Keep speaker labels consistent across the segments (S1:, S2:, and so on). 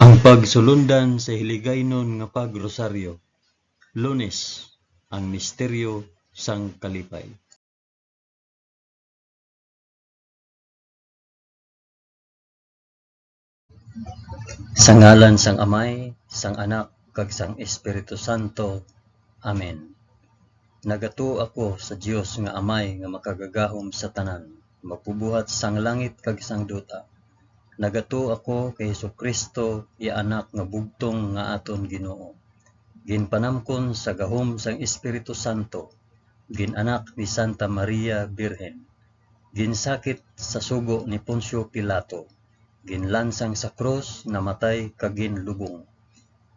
S1: Ang pagsulundan sa hiligaynon nga pagrosaryo. Lunes, ang misteryo sang kalipay. Sa ngalan sang Amay, sang Anak, kag sang Espiritu Santo. Amen. Nagato ako sa Dios nga Amay nga makagagahom sa tanan, mapubuhat sang langit kag sang duta. Nagato ako kay Jesucristo, iya anak nga bugtong nga aton Ginoo. Ginpanamkon sa gahom sang Espiritu Santo, ginanak ni Santa Maria Birhen. Ginsakit sa sugo ni Poncio Pilato, ginlansang sa krus, namatay kag ginlubong.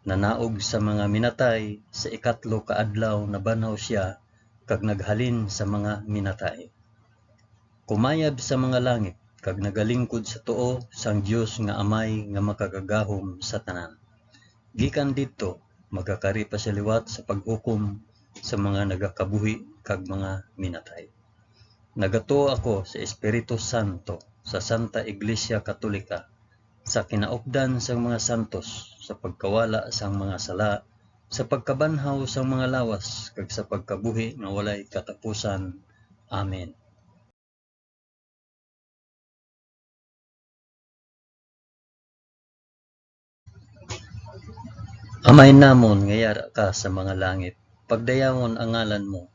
S1: Nanaog sa mga minatay, sa ikatlo ka adlaw nabanaw siya kag naghalin sa mga minatay. Kumayab sa mga langit kag nagalingkod sa tuo sang Dios nga Amay nga makagagahom sa tanan. Gikan didto magakari pa sa liwat sa paghukom sa mga nagakabuhi kag mga minatay. Nagato ako sa Espiritu Santo, sa Santa Iglesia Katolika, sa kinaupdan sang mga santos, sa pagkawala sang mga sala, sa pagkabanhaw sang mga lawas, kag sa pagkabuhi nga walay katapusan. Amen. Amay namon nga yara ka sa mga langit, pagdayawon ang ngalan mo,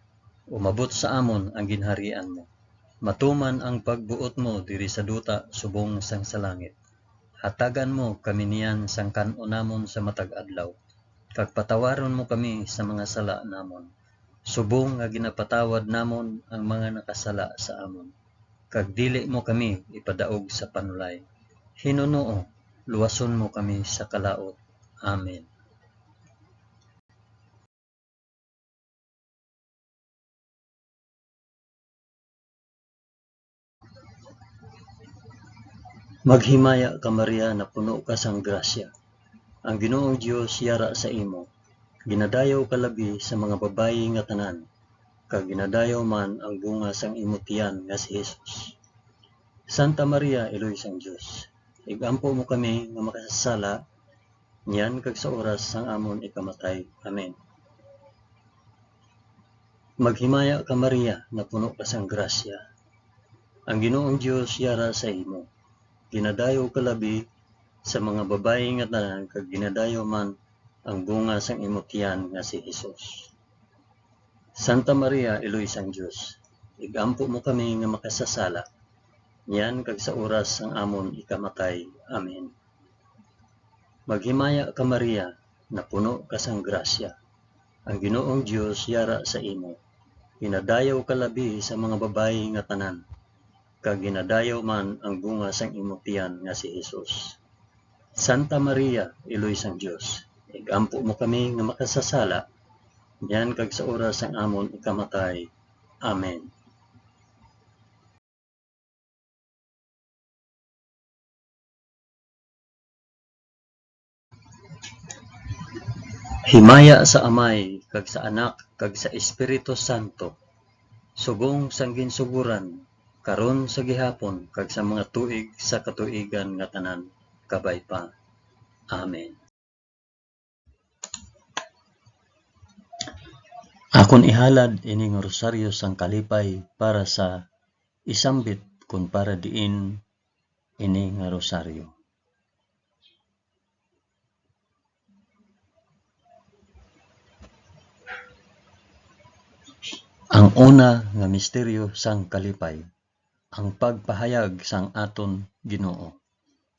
S1: umabot sa amon ang ginharian mo. Matuman ang pagbuot mo diri sa duta subong sang sa langit. Hatagan mo kami niyan sang kan-o namon sa matag adlaw, kag patawaron mo kami sa mga sala namon, subong nga ginapatawad namon ang mga nakasala sa amon. Kag dili mo kami ipadaog sa panulay. Hinunoo, luwason mo kami sa kalaot. Amen. Maghimaya ka Maria na puno ka sang grasya. Ang Ginoong Dios yara sa imo. Ginadayaw ka labi sa mga babayi nga tanan, kag ginadayaw man ang bunga sang imo tiyan nga si Jesus. Santa Maria, Iloy sang Dios, igampo mo kami nga makasasala, niyan kag sa oras sang amon ikamatay. Amen. Maghimaya ka Maria na puno ka sang grasya. Ang Ginoong Dios yara sa imo. Ginadayaw ka labi sa mga babayi nga tanan, kag ginadayaw man ang bunga sang imo tiyan nga si Jesus. Santa Maria, Iloy sang Dios, igampo mo kami nga makasasala, niyan kag sa oras sang amon ikamatay. Amen. Maghimaya ka Maria na puno ka sang grasya. Ang Ginoong Dios yara sa imo. Ginadayaw ka labi sa mga babayi nga tanan, kag ginadayaw man ang bunga sang imo tiyan nga si Jesus. Santa Maria, Iloy sang Dios, igampo mo kami nga makasasala, niyan kag sa oras sang amon ikamatay. Amen. Himaya sa Amay, kag sa Anak, kag sa Espiritu Santo, subong sang ginsuguran, karon sa gihapon, kag sa mga tuig sa katuigan nga tanan, kabay pa. Amen. Akon ihalad ining rosaryo sang kalipay para sa isambit kun para diin ini nga rosaryo. Ang una nga misteryo sang kalipay, ang pagpahayag sang aton Ginoo.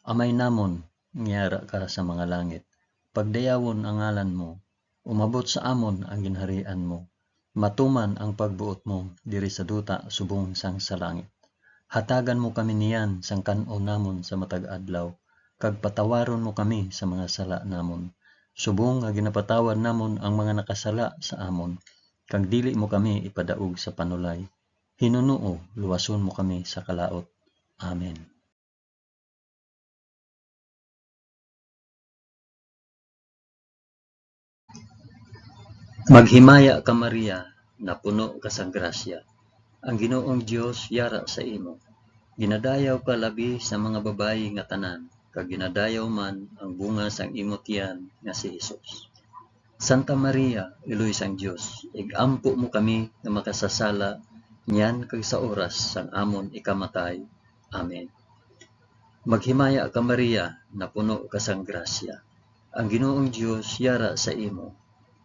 S1: Amay namon ngiyara ka sa mga langit, pagdayawon ang ngalan mo, umabot sa amon ang ginharian mo. Matuman ang pagbuot mo diri sa duta subong sang sa langit. Hatagan mo kami niyan sang kan-o namon sa matag adlaw, kag patawaron mo kami sa mga sala namon, subong nga ginapatawad namon ang mga nakasala sa amon, kag dili mo kami ipadaog sa panulay. Hinunoo, luwason mo kami sa kalaot. Amen. Maghimaya ka Maria na puno ka sang grasya. Ang Ginoong Dios yara sa imo. Ginadayaw ka labi sa mga babayi nga tanan, kag ginadayaw man ang bunga sang imong tiyan nga si Hesus. Santa Maria, Iloy sang Dios, igampo mo kami nga makasasala niyan kag sa oras sang amon ikamatay. Amen. Maghimaya ka Maria, na puno ka sang grasya. Ang Ginoong Dios yara sa imo.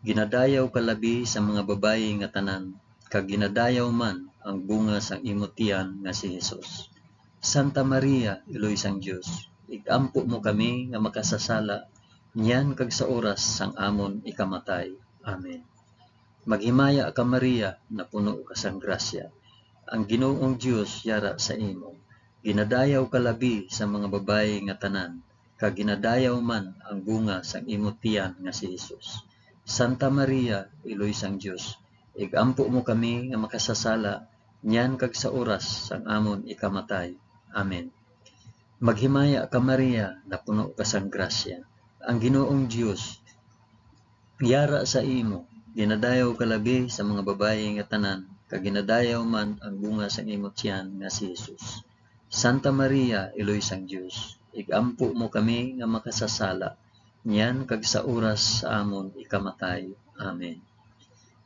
S1: Ginadayaw ka labi sa mga babayi nga tanan, kag ginadayaw man ang bunga sang imo tiyan nga si Hesus. Santa Maria, Iloy sang Dios, igampo mo kami nga makasasala niyan kag sa oras sang amon ikamatay. Amen. Maghimaya ka Maria, na puno ka sang grasya. Ang Ginoong Dios yara sa imo. Ginadayaw ka labi sa mga babayi nga tanan, kag ginadayaw man ang bunga sang imo tiyan nga si Hesus. Santa Maria, Iloy sang Dios, igampo mo kami nga makasasala niyan kag sa oras sang amon ikamatay. Amen. Maghimaya ka Maria, na puno ka sang grasya. Ang Ginoong Dios yara sa imo. Ginadayaw ka labi sa mga babayi nga tanan, kag ginadayaw man ang bunga sang imo tiyan nga si Hesus. Santa Maria, Iloy sang Dios, igampo mo kami nga makasasala niyan kag sa oras sa amon ikamatay. Amen.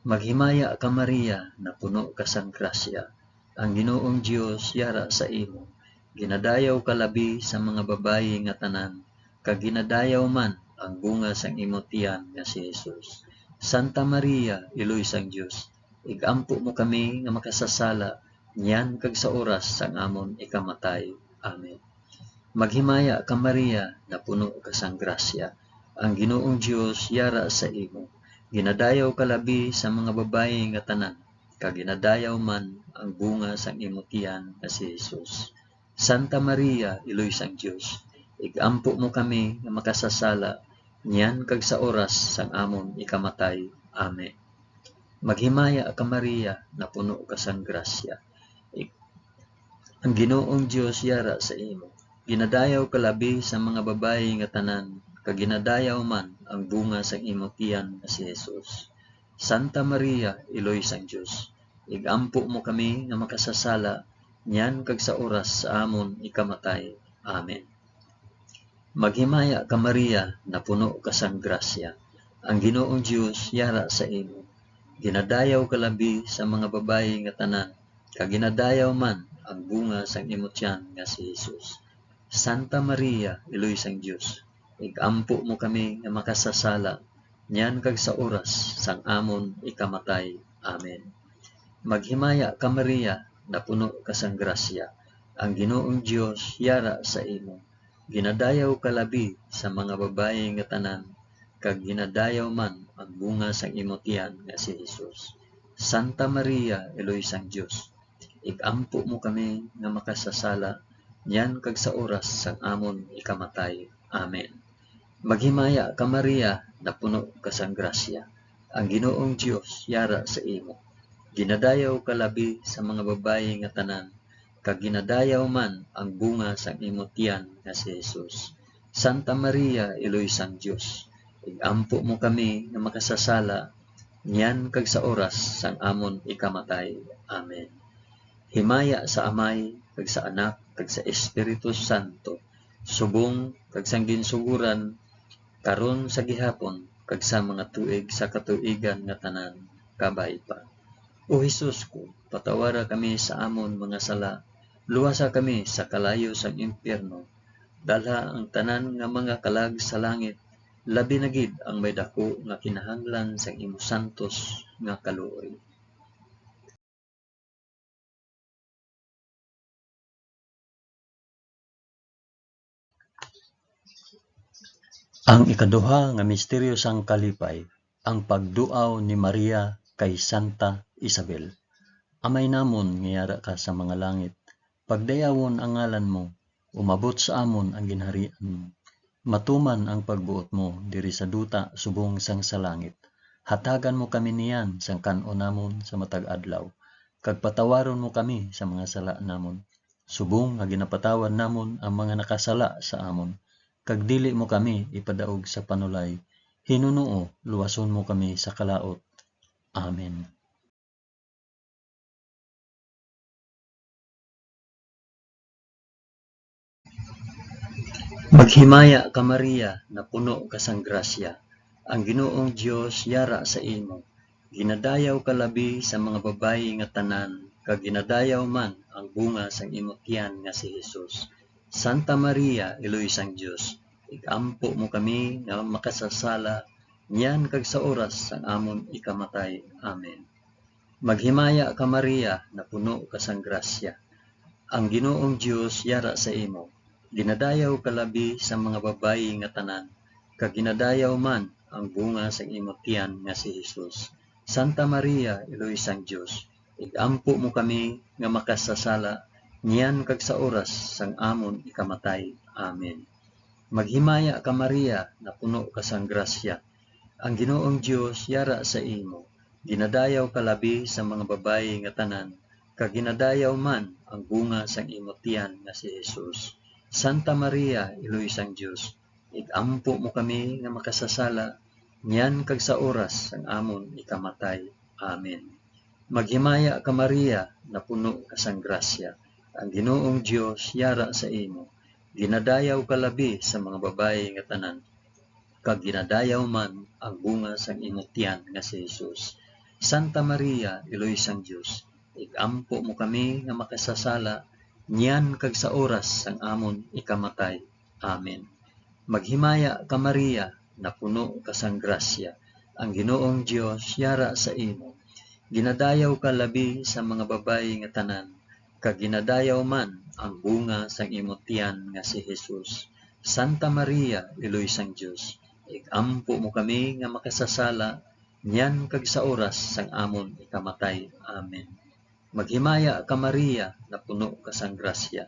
S1: Maghimaya ka Maria, na puno ka sang grasya. Ang Ginoong Dios yara sa imo. Ginadayaw ka labi sa mga babayi nga tanan, kag ginadayaw man ang bunga sang imo tiyan nga si Hesus. Santa Maria, Iloy sang Dios, igampo mo kami nga makasasala niyan kag sa oras sang amon ikamatay. Amen. Maghimaya ka Maria, na puno ka sang grasya. Ang Ginoong Dios yara sa imo. Ginadayaw ka labi sa mga babayi nga tanan, kag ginadayaw man ang bunga sang imo tiyan nga si Hesus. Santa Maria, Iloy sang Dios, igampo mo kami nga makasasala niyan kag sa oras sang amon ikamatay. Amen. Maghimaya ka Maria, na puno ka sang grasya. Ang Ginoong Dios yara sa imo. Ginadayaw ka labi sa mga babayi nga tanan, kag ginadayaw man ang bunga sang imo tiyan nga si Hesus. Santa Maria, Iloy sang Dios, igampo mo kami nga makasasala niyan kag sa oras sa amon ikamatay. Amen. Maghimaya ka Maria, na puno ka sang grasya. Ang Ginoong Dios yara sa imo. Ginadayaw ka labi sa mga babayi nga tanan, kag ginadayaw man ang bunga sang imo tiyan nga si Hesus. Santa Maria, Iloy sang Dios, igampo mo kami nga makasasala niyan kag sa oras sang amon ikamatay. Amen. Maghimaya ka Maria, na puno ka sang grasya. Ang Ginoong Dios yara sa imo. Ginadayaw ka labi sa mga babayi nga tanan, kag ginadayaw man ang bunga sang imo tiyan nga si Hesus. Santa Maria, Iloy sang Dios, igampo mo kami nga makasasala niyan kag sa oras sang amon ikamatay. Amen. Maghimaya ka Maria, na puno ka sang grasya. Ang Ginoong Dios yara sa imo. Ginadayaw ka labi sa mga babayi nga tanan, kag ginadayaw man ang bunga sang imo tiyan nga si Hesus. Santa Maria, Iloy sang Dios, igampo mo kami nga makasasala niyan kag sa oras sang amon ikamatay. Amen. Himaya sa Amay, kag sa Anak, kag sa Espiritu Santo, subong kag sang ginsuguran, karon sa gihapon, kag sa mga tuig sa katuigan nga tanan, kabay pa. O Hesus ko, patawara kami sa amon mga sala, luwasa kami sa kalayo sang impyerno, dalha ang tanan nga mga kalag sa langit, labi na gid ang may dako nga kinahanglan sang imo santos nga kaluoy. Ang ikaduha nga misteryo sang kalipay, ang pagduaw ni Maria kay Santa Isabel. Amay namon nga yara ka sa mga langit, pagdayawon ang ngalan mo, umabot sa amon ang ginharian mo. Matuman ang pagbuot mo diri sa duta subong sang sa langit. Hatagan mo kami niyan sang kan-o namon sa matag adlaw, kag patawaron mo kami sa mga sala namon. Subong nga ginapatawad namon ang mga nakasala sa amon, kag dili mo kami ipadaog sa panulay. Hinunoo, luwason mo kami sa kalaot. Amen. Maghimaya ka Maria na puno ka sang grasya, ang Ginoong Dios yara sa imo. Ginadayaw ka labi sa mga babayi nga tanan, kag ginadayaw man ang bunga sang imong tiyan nga si Hesus. Santa Maria, Iloy sang Dios, igampo mo kami nga makasasala, niyan kag sa oras sang amon ikamatay. Amen. Maghimaya ka Maria na puno ka sang grasya, ang Ginoong Dios yara sa imo. Ginadayaw ka labi sa mga babayi nga tanan, kag ginadayaw man ang bunga sa imong tiyan nga si Hesus. Santa Maria, Iloy sang Dios, igampo mo kami nga makasasala, niyan kag sa oras sang amon ikamatay. Amen. Maghimaya ka Maria na puno ka sang grasya, ang Ginoong Dios yara sa imo. Ginadayaw ka labi sa mga babayi nga tanan, kag ginadayaw man ang bunga sang imong tiyan nga si Hesus. Santa Maria, Iloy sang Dios, igampo mo kami nga makasasala, niyan kag sa oras sang amon ikamatay. Amen. Maghimaya ka Maria na puno ka sang grasya, ang Ginoong Dios yara sa imo. Ginadayaw ka labi sa mga babayi nga tanan, kag ginadayaw man ang bunga sang imong tiyan nga si Hesus. Santa Maria, Iloy sang Dios, igampo mo kami nga makasasala, niyan kag sa oras sang amon ikamatay. Amen. Maghimaya ka Maria na puno ka sang grasya, ang Ginoong Dios yara sa imo. Ginadayaw ka labi sa mga babayi nga tanan, kag ginadayaw man ang bunga sang imong tiyan nga si Hesus. Santa Maria, Iloy sang Dios, igampo mo kami nga makasasala, niyan kag sa oras sang amon ikamatay. Amen. Maghimaya ka Maria na puno ka sang grasya,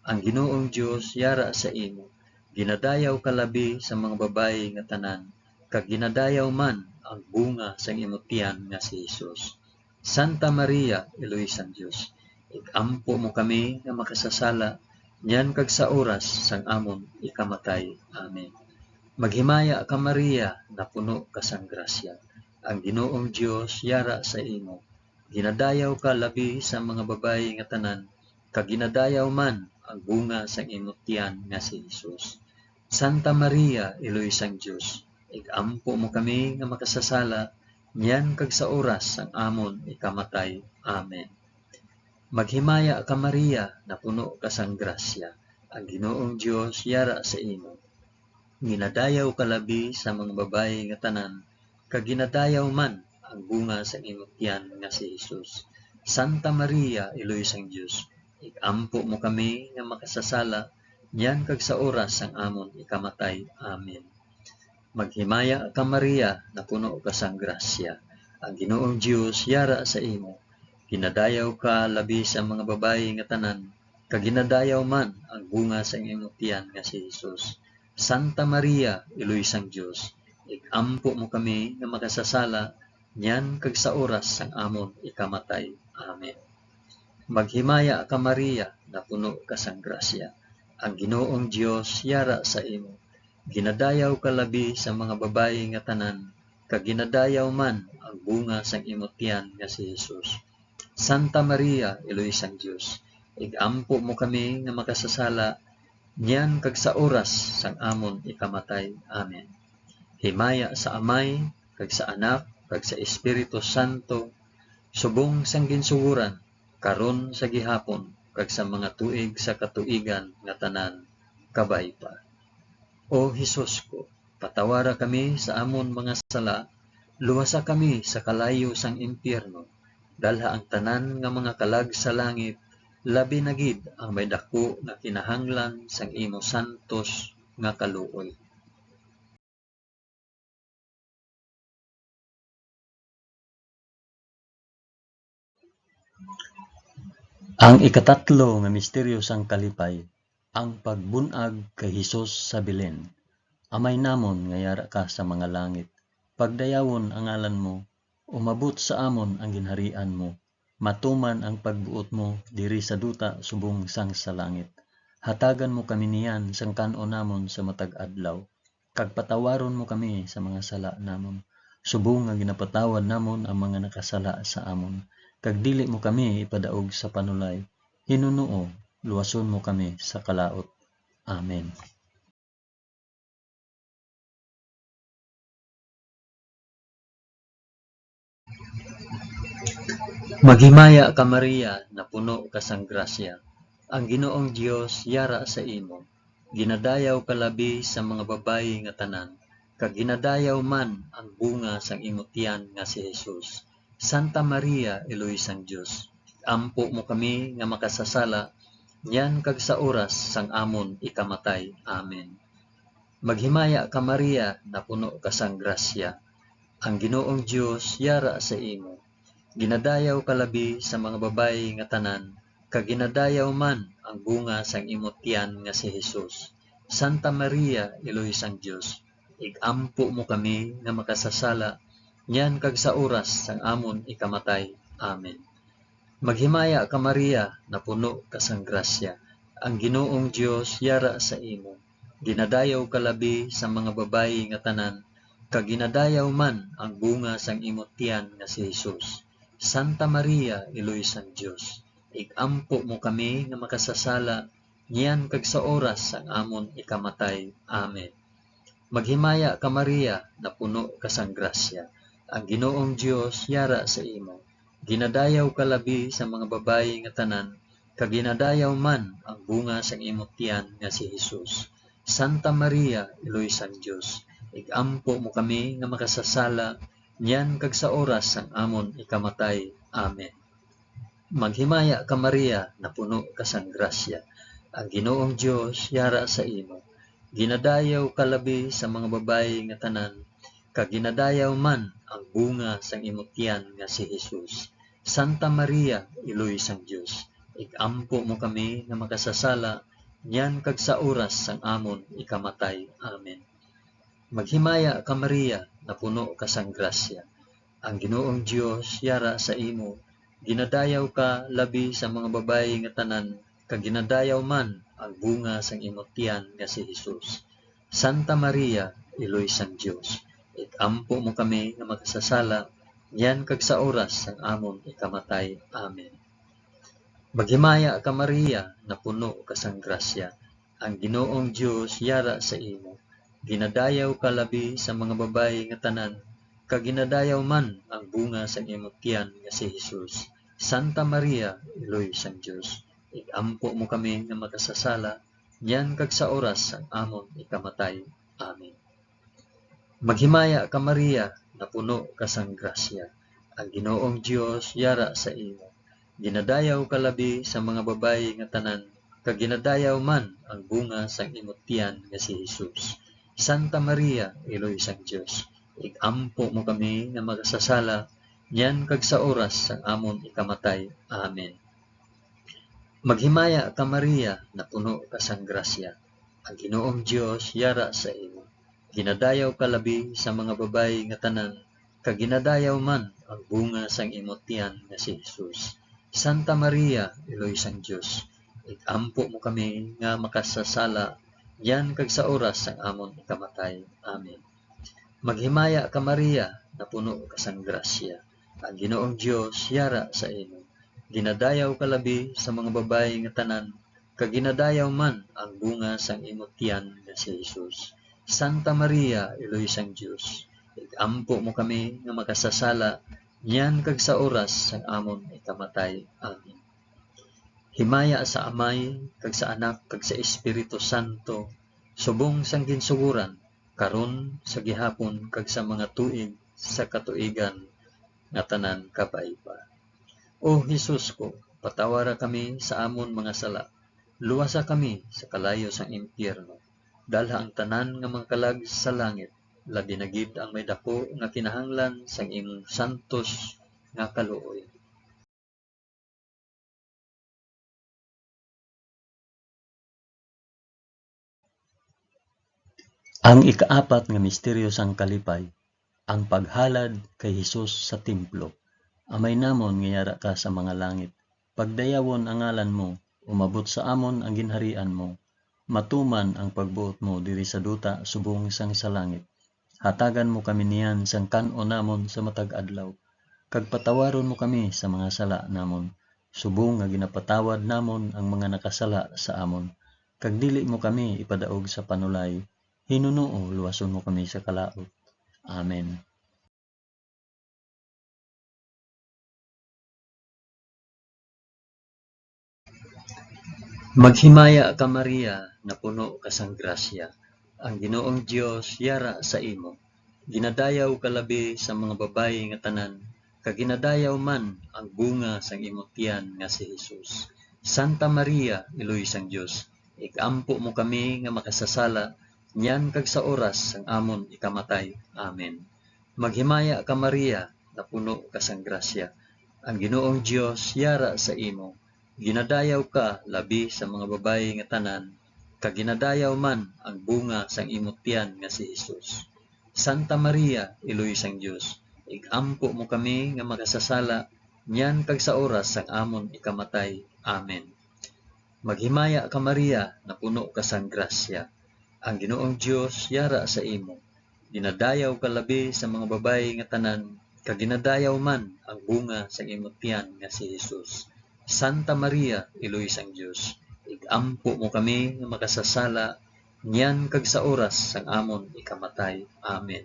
S1: ang Ginoong Dios yara sa imo. Ginadayaw ka labi sa mga babayi nga tanan, kag ginadayaw man ang bunga sang imong tiyan nga si Hesus. Santa Maria, Iloy sang Dios, igampo mo kami nga makasasala, niyan kag sa oras sang amon ikamatay. Amen. Maghimaya ka Maria na puno ka sang grasya, ang Ginoong Dios yara sa imo. Ginadayaw ka labi sa mga babayi nga tanan, kag ginadayaw man ang bunga sang imong tiyan nga si Hesus. Santa Maria, Iloy sang Dios, igampo mo kami nga makasasala, niyan kag sa oras sang amon ikamatay. Amen. Maghimaya ka Maria na puno ka sang grasya, ang Ginoong Dios yara sa imo. Ginadayaw ka labi sa mga babayi nga tanan, kag ginadayaw man ang bunga sa imong tiyan nga si Hesus. Santa Maria, Iloy sang Dios, igampo mo kami nga makasasala, niyan kag sa oras sang amon ikamatay. Amen. Maghimaya ka Maria na puno ka sang grasya, ang Ginoong Dios yara sa imo. Ginadayaw ka labi sa mga babayi nga tanan, kag ginadayaw man ang bunga sa imong tiyan nga si Hesus. Santa Maria, Iloy sang Dios, igampo mo kami nga makasasala, niyan kag sa oras sang amon ikamatay. Amen. Maghimaya ka Maria na puno ka sang grasya, ang Ginoong Dios yara sa imo. Ginadayaw ka labi sa mga babayi nga tanan, kag ginadayaw man ang bunga sang imong tiyan nga si Hesus. Santa Maria, Iloy sang Dios, igampo mo kami nga makasasala, niyan kag sa oras sang amon ikamatay. Amen. Himaya sa Amay, kag sa Anak, kag sa Espiritu Santo, subong sang ginsuguran, karon sa gihapon, kag sa mga tuig sa katuigan nga tanan, kabay pa. O Hesus ko, patawara kami sa amon mga sala, luwasa kami sa kalayo sang impyerno, dalha ang tanan nga mga kalag sa langit, labi na gid ang may dako nga kinahanglan sang imo santos nga kaluoy. Ang ikatatlo nga misteryo sang kalipay, ang pagbunag kay Hesus sa Belen. Amay namon nga yara ka sa mga langit, pagdayawon ang ngalan mo, umabot sa amon ang ginharian mo, matuman ang pagbuot mo diri sa duta subong sang sa langit. Hatagan mo kami niyan sang kanon namon sa matag adlaw, kag patawaron mo kami sa mga sala namon, subong nga ginapatawad namon ang mga nakasala sa amon, kag dili mo kami ipadaog sa panulay. Hinunoo, luwason mo kami sa kalaot. Amen. Maghimaya ka Maria, na puno ka sang grasya. Ang Ginoong Dios yara sa imo. Ginadayaw ka labi sa mga babayi nga tanan, kag ginadayaw man ang bunga sang imong tiyan nga si Jesus. Santa Maria, Eloy sang Dios, ampo mo kami nga makasasala, yan kag sa oras sang amon ikamatay. Amen. Maghimaya ka Maria, na puno ka sang grasya. Ang Ginoong Dios yara sa imo. Ginadayaw ka labi sa mga babayi nga tanan, kag ginadayaw man ang bunga sang imong tiyan nga si Jesus. Santa Maria, Eloy sang Dios, igampo mo kami nga makasasala, nyan kag sa oras sang amon ikamatay. Amen. Maghimaya ka Maria, na puno ka sang grasya. Ang Ginoong Dios yara sa imo. Ginadayaw ka labi sa mga babayi nga tanan, kag ginadayaw man ang bunga sang imong tiyan nga si Jesus. Santa Maria, Eloy sang Dios, igampo mo kami nga makasasala, niyan kag sa oras sang amon ikamatay. Amen. Maghimaya ka Maria, na puno ka sang grasya. Ang Ginoong Dios yara sa imo. Ginadayaw ka labi sa mga babayi nga tanan, kag ginadayaw man ang bunga sang imong tiyan nga si Jesus. Santa Maria, Eloy sang Dios, igampo mo kami nga makasasala, niyan kag sa oras sang amon ikamatay. Amen. Maghimaya ka Maria, na puno ka sang grasya. Ang Ginoong Dios yara sa imo. Ginadayaw ka labi sa mga babayi nga tanan, kag ginadayaw man ang bunga sang imong tiyan nga si Jesus. Santa Maria, Eloy sang Dios, igampo mo kami nga makasasala, niyan kag sa oras sang amon ikamatay. Amen. Maghimaya ka Maria, na puno ka sang grasya. Ang Ginoong Dios yara sa imo. Ginadayaw ka labi sa mga babayi nga tanan, kag ginadayaw man ang bunga sang imong tiyan nga si Jesus. Santa Maria, Eloy sang Dios, igampo mo kami nga makasasala, yan kag sa oras sang amon ikamatay. Amen. Maghimaya ka Maria, na puno ka sang grasya. Ang Ginoong Dios yara sa imo. Ginadayaw ka labi sa mga babayi nga tanan, kag ginadayaw man ang bunga sang imong tiyan nga si Jesus. Santa Maria, Eloy sang Dios, igampo mo kami nga makasasala, yan kag sa oras sang amon ikamatay. Amen. Maghimaya ka Maria, na puno ka sang grasya. Ang Ginoong Dios yara sa imo. Ginadayaw ka labi sa mga babayi nga tanan, kag ginadayaw man ang bunga sang imong tiyan nga si Jesus. Santa Maria, Eloy sang Dios, igampo mo kami nga makasasala, yan kag sa oras sang amon ikamatay. Amen. Maghimaya ka Maria, na puno ka sang grasya. Ang Ginoong Dios yara sa imo. Ginadayaw ka labi sa mga babayi nga tanan, kag ginadayaw man ang bunga sang imong tiyan nga si Jesus. Santa Maria, Eloy sang Dios, igampo mo kami nga makasasala, yan kag sa oras sang amon ikamatay. Amen. Maghimaya ka Maria, na puno ka sang grasya. Ang Ginoong Dios yara sa imo. Ginadayaw ka labi sa mga babayi nga tanan, kag ginadayaw man ang bunga sang imong tiyan nga si Jesus. Santa Maria, Eloy sang Dios, igampo mo kami nga makasasala, niyan kag sa oras sang amon ikamatay. Amen. Himaya sa Amay, kag sa Anak, kag sa Espiritu Santo, subong sang ginsuguran, karon sa gihapon kag sa mga tuig sa katuigan nga tanan kapaipa. O Hesus ko, patawara kami sa amon mga sala. Luwasa kami sa kalayo sang impyerno. Dalha ang tanan nga mga kalag sa langit. Labi na gid ang may dako nga kinahanglan sang imong santos nga kaluoy. Ang ikaapat nga misteryo sang kalipay, ang paghalad kay Hesus sa templo. Amay namon nga yara ka sa mga langit. Pagdayawon ang ngalan mo, umabot sa amon ang ginharian mo. Matuman ang pagbuot mo diri sa duta subong sang sa langit. Hatagan mo kami niyan sang kan-o namon sa matag adlaw. Kag patawaron mo kami sa mga sala namon, subong nga ginapatawad namon ang mga nakasala sa amon. Kag dili mo kami ipadaog sa panulay, Hinunoo luwason mo kami sa kalaot. Amen. Maghimaya ka Maria, na puno ka sang grasya. Ang Ginoong Dios yara sa imo. Ginadayaw ka labi sa mga babayi nga tanan, kag ginadayaw man ang bunga sang imong tiyan nga si Hesus. Santa Maria, iloy sang Dios, ikampo mo kami nga makasasala, nyan kag sa oras sang amon ikamatay. Amen. Maghimaya ka Maria, na puno ka sang grasya. Ang Ginoong Dios yara sa imo. Ginadayaw ka labi sa mga babayi nga tanan, kag ginadayaw man ang bunga sang imong tiyan nga si Hesus. Santa Maria, iloy sang Dios, igampo mo kami nga makasasala, nyan kag sa oras sang amon ikamatay. Amen. Maghimaya ka Maria, na puno ka sang grasya. Ang Ginoong Dios yara sa imo. Ginadayaw ka labi sa mga babayi nga tanan, kag ginadayaw man ang bunga sang imong tiyan nga si Hesus. Santa Maria, iloy sang Dios, igampo mo kami nga makasasala, nyan kag sa oras sang amon ikamatay. Amen.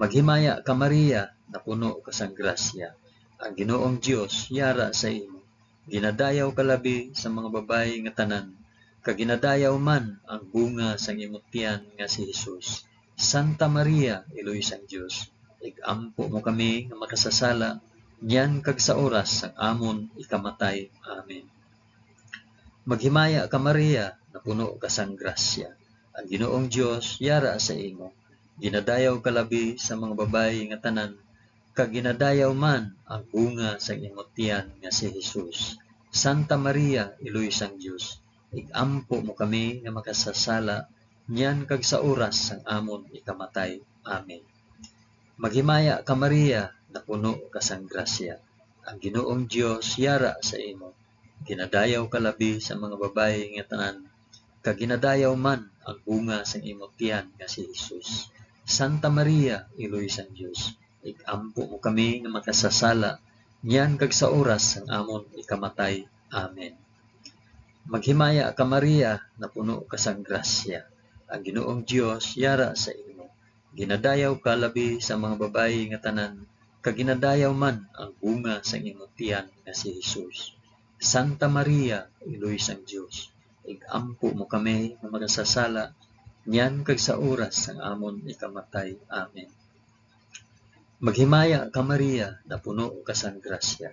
S1: Maghimaya ka Maria, na puno ka sang grasya. Ang Ginoong Dios yara sa imo. Ginadayaw ka labi sa mga babayi nga tanan, kag ginadayaw man ang bunga sang imong tiyan nga si Hesus. Santa Maria, iloy sang Dios, igampo mo kami nga makasasala, nyan kag sa oras sang amon ikamatay. Amen. Maghimaya ka Maria, na puno ka sang grasya. Ang Ginoong Dios yara sa imo. Ginadayaw ka labi sa mga babayi nga tanan, kag ginadayaw man ang bunga sang imong tiyan nga si Hesus. Santa Maria, iloy sang Dios, igampo mo kami nga makasasala, nyan kag sa oras sang amon ikamatay. Amen. Maghimaya ka Maria, na puno ka sang grasya. Ang Ginoong Dios yara sa imo. Ginadayaw ka labi sa mga babayi nga tanan, kag ginadayaw man ang bunga sang imong tiyan nga si Hesus. Santa Maria, iloy sang Dios, igampo mo kami nga makasasala, nyan kag sa oras sang amon ikamatay. Amen. Maghimaya ka Maria, na puno ka sang grasya. Ang Ginoong Dios yara sa imo. Ginadayaw ka labi sa mga babayi nga tanan, kag ginadayaw man ang bunga sang imong tiyan nga si Hesus. Santa Maria, iloy sang Dios, igampo mo kami nga makasasala, nyan kag sa oras sang amon ikamatay. Amen. Maghimaya ka Maria, na puno ka sang grasya.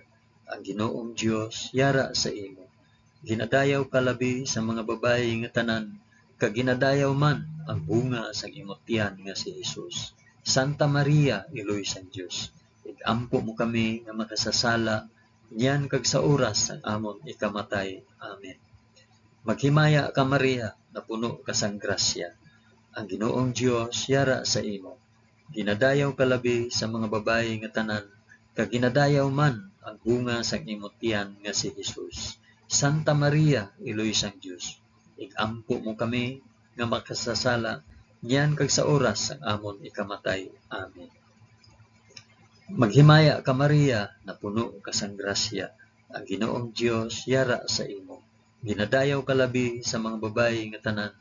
S1: Ang Ginoong Dios yara sa imo. Ginadayaw ka labi sa mga babayi nga tanan, kag ginadayaw man ang bunga sang imong tiyan nga si Hesus. Santa Maria, iloy sang Dios, igampo mo kami nga makasasala, nyan kag sa oras sang amon ikamatay. Amen. Maghimaya ka Maria, na puno ka sang grasya. Ang Ginoong Dios yara sa imo. Ginadayaw ka labi sa mga babayi nga tanan, kag ginadayaw man ang bunga sang imong tiyan nga si Hesus. Santa Maria, iloy sang Dios, igampo mo kami nga makasasala, nyan kag sa oras sang amon ikamatay. Amen. Maghimaya ka Maria, na puno ka sang grasya. Ang Ginoong Dios yara sa imo. Ginadayaw ka labi sa mga babayi nga tanan,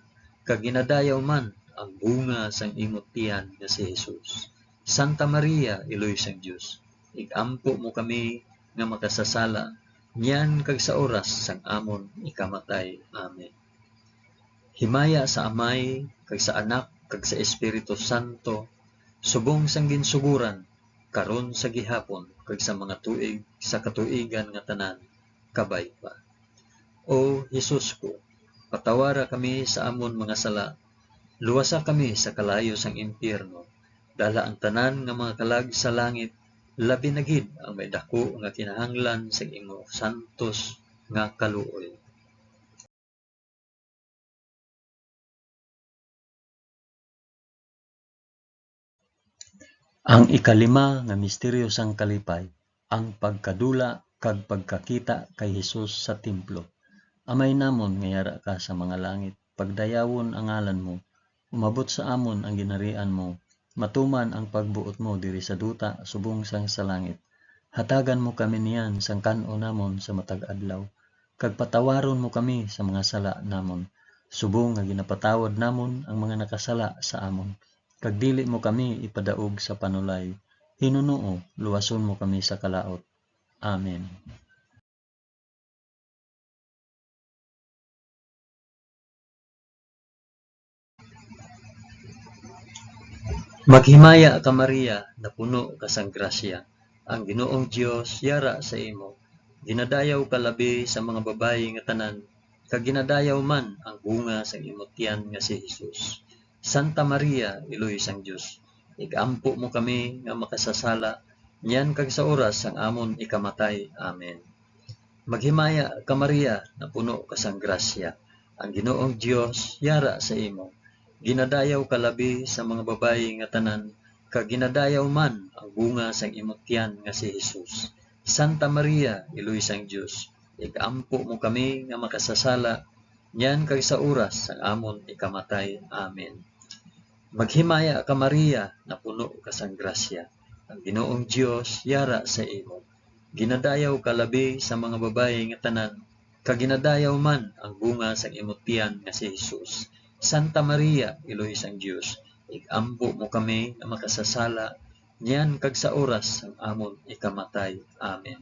S1: kag ginadayaw man ang bunga sang imong tiyan nga si Hesus. Santa Maria, iloy sang Dios, igampo mo kami nga makasasala, nyan kag sa oras sang amon ikamatay. Amen. Himaya sa Amay, kag sa Anak, kag sa Espiritu Santo, subong sang ginsuguran, karon sa gihapon, kag sa mga tuig, sa katuigan nga tanan, kabay pa. O Hesus ko, patawara kami sa amon mga sala, luwasa kami sa kalayo sang impyerno, dala ang tanan nga mga kalag sa langit, labi na gid ang may dako nga kinahanglan sa imo santos nga kaluoy. Ang ikalima nga misteryo sang kalipay, ang pagkadula kag pagkakita kay Hesus sa templo. Amay namon nga yara ka sa mga langit, pagdayawon ang ngalan mo, umabot sa amon ang ginharian mo, matuman ang pagbuot mo diri sa duta subong sang sa langit. Hatagan mo kami niyan sang kan-o namon sa matag adlaw, kag patawaron mo kami sa mga sala namon, subong nga ginapatawad namon ang mga nakasala sa amon. Kag dili mo kami ipadaog sa panulay, Hinunoo, luwason mo kami sa kalaot. Amen. Maghimaya ka Maria, na puno ka sang grasya, ang Ginoong Dios yara sa imo. Ginadayaw ka labi sa mga babayi nga tanan, kag ginadayaw man ang bunga sa imong tiyan nga si Hesus. Santa Maria, Iloy sang Dios, igampo mo kami nga makasasala, niyan kag sa oras sang amon ikamatay. Amen. Maghimaya ka Maria, na puno ka sang grasya, ang Ginoong Dios yara sa imo. Ginadayaw ka labi sa mga babayi nga tanan, kag ginadayaw man ang bunga sang imong tiyan nga si Hesus. Santa Maria, Iloy sang Dios, igampo mo kami nga makasasala, niyan kag sa oras sang amon ikamatay. Amen. Maghimaya ka Maria, na puno ka sang grasya, ang Ginoong Dios yara sa imo. Ginadayaw ka labi sa mga babayi nga tanan, kag ginadayaw man ang bunga sang imong tiyan nga si Hesus. Santa Maria, Iloy sang Dios, igampo mo kami nga makasasala, niyan kag sa oras sang amon ikamatay. Amen.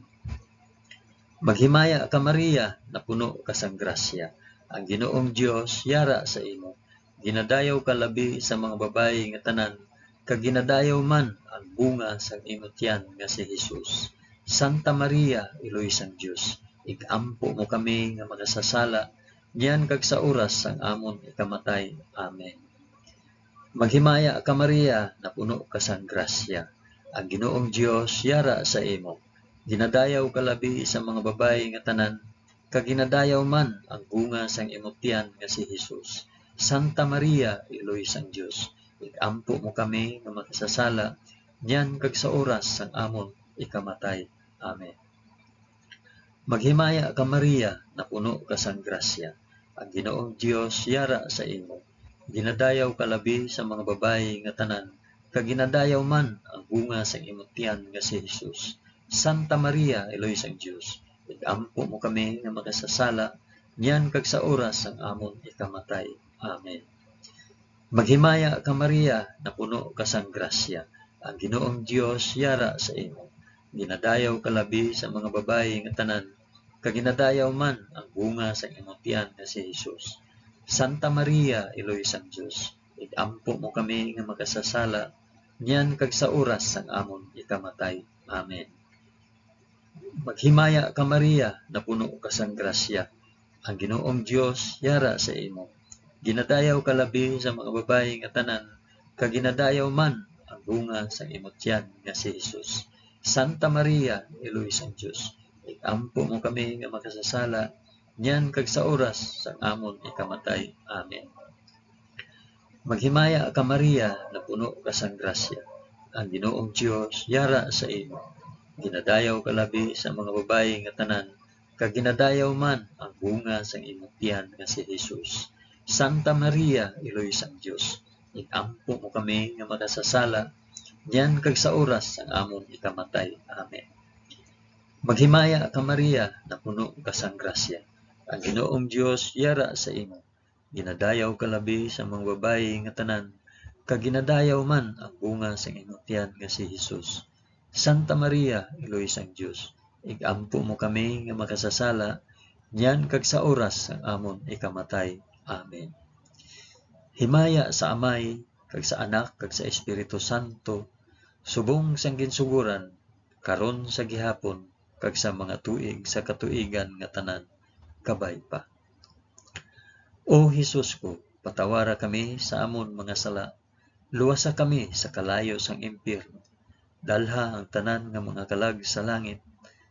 S1: Maghimaya ka Maria, na puno ka sang grasya, ang Ginoong Dios yara sa imo. Ginadayaw ka labi sa mga babayi nga tanan, kag ginadayaw man ang bunga sang imong tiyan nga si Hesus. Santa Maria, Iloy sang Dios, igampo mo kami nga makasasala, niyan kag sa oras sang amon ikamatay. Amen. Maghimaya ka Maria, na puno ka sang grasya, ang Ginoong Dios yara sa imo. Ginadayaw ka labi sa mga babayi nga tanan, kag ginadayaw man ang bunga sang imong tiyan nga si Hesus. Santa Maria, Iloy sang Dios, igampo mo kami nga makasasala, niyan kag sa oras sang amon ikamatay. Amen. Maghimaya ka Maria, na puno ka sang grasya, ang Ginoong Dios yara sa imo. Ginadayaw ka labi sa mga babayi nga tanan, kag ginadayaw man ang bunga sang imong tiyan nga si Hesus. Santa Maria, Iloy sang Dios, igampo mo kami nga makasasala, niyan kag sa oras sang amon ikamatay. Amen. Maghimaya ka Maria, na puno ka sang grasya, ang Ginoong Dios yara sa imo. Ginadayaw ka labi sa mga babayi nga tanan, kag ginadayaw man ang bunga sang imong tiyan nga si Hesus. Santa Maria, Iloy sang Dios, igampo mo kami nga makasasala, niyan kag sa oras sang amon ikamatay. Amen. Maghimaya ka Maria, na puno ka sang grasya, ang Ginoong Dios yara sa imo. Ginadayaw ka labi sa mga babayi nga tanan, kag ginadayaw man ang bunga sang imong tiyan nga si Hesus. Santa Maria, Iloy sang Dios, igampo mo kami nga makasasala, niyan kag sa oras sang amon ikamatay. Amen. Maghimaya ka Maria, na puno ka sang grasya, ang Ginoong Dios yara sa imo. Ginadayaw ka labi sa mga babayi nga tanan, kag ginadayaw man ang bunga sang imong tiyan nga si Hesus. Santa Maria, Iloy sang Dios, igampo mo kami nga makasasala, niyan kag sa oras sang amon ikamatay. Amen. Maghimaya ka Maria, na puno ka sang grasya, ang Ginoong Dios yara sa imo. Ginadayaw ka labi sa mga babayi nga tanan, kag ginadayaw man ang bunga sang imong tiyan nga si Hesus. Santa Maria, Iloy sang Dios, igampo mo kami nga makasasala, niyan kag sa oras sang amon ikamatay. Amen. Himaya sa Amay, kag sa Anak, kag sa Espiritu Santo, subong sang ginsuguran, karon sa gihapon, kag sa mga tuig sa katuigan nga tanan, kabay pa. O Hesus ko, patawara kami sa amon mga sala, luwasa kami sa kalayo sang impyerno, dalha ang tanan nga mga kalag sa langit,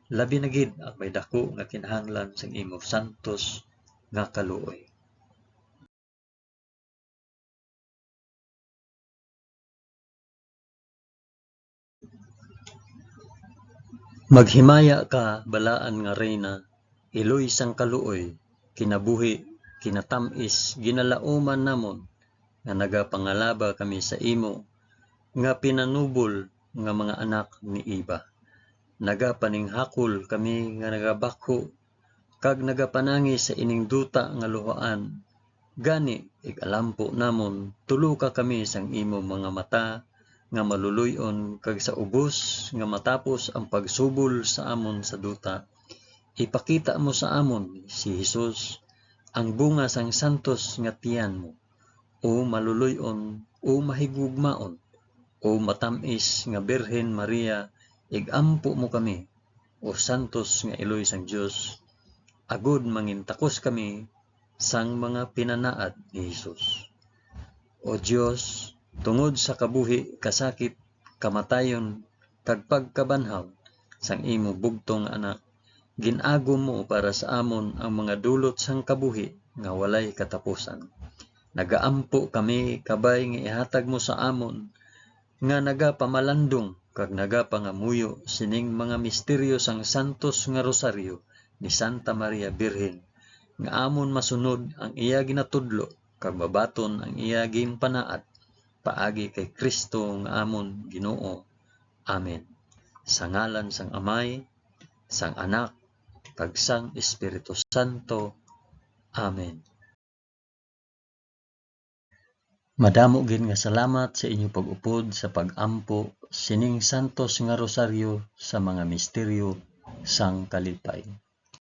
S1: labi na gid ang may dako nga kinahanglan sang imo santos nga kaluoy. Maghimaya ka balaan nga reyna, Iloy sang kaluoy, kinabuhi, kinatamis, ginalauman namon, nga nagapangalaba kami sa imo, nga pinanubol nga mga anak ni Iba. Nagapaninghakol kami nga nagabakho, kag nagapanangi sa ining duta nga luhaan. Gani, ig-alampo namon, tulo ka kami sang imo mga mata, nga maluluyon, kag sa ubos nga matapos ang pagsubol sa amon sa duta, ipakita mo sa amon si Hesus, ang bunga sang santos nga tiyan mo, o maluluyon o mahigugmaon, O matamis nga Birhen Maria, igampo mo kami. O santos nga iloy sang Dios, agud mangintakos kami sang mga pinanaad ni Hesus. O Dios, tungod sa kabuhi, kasakit, kamatayon, kag pagkabanhaw sang imo bugtong anak, ginagom mo para sa amon ang mga dulot sang kabuhi nga walay katapusan. Nagaampo kami kabay nga ihatag mo sa amon nga nagapamalandong kag nagapangamuyo sining mga misteryo sang santos nga rosaryo ni Santa Maria Birhen, nga amon masunod ang iya ginatudlo kag mabaton ang iya ginpanaad paagi kay Kristo nga amon Ginoo. Amen. Sa ngalan sang Amay, sang Anak, kag sang Espiritu Santo. Amen. Madamo gid nga salamat sa inyo pag-upod sa pag-ampo sining santos nga rosaryo sa mga misteryo sang kalipay.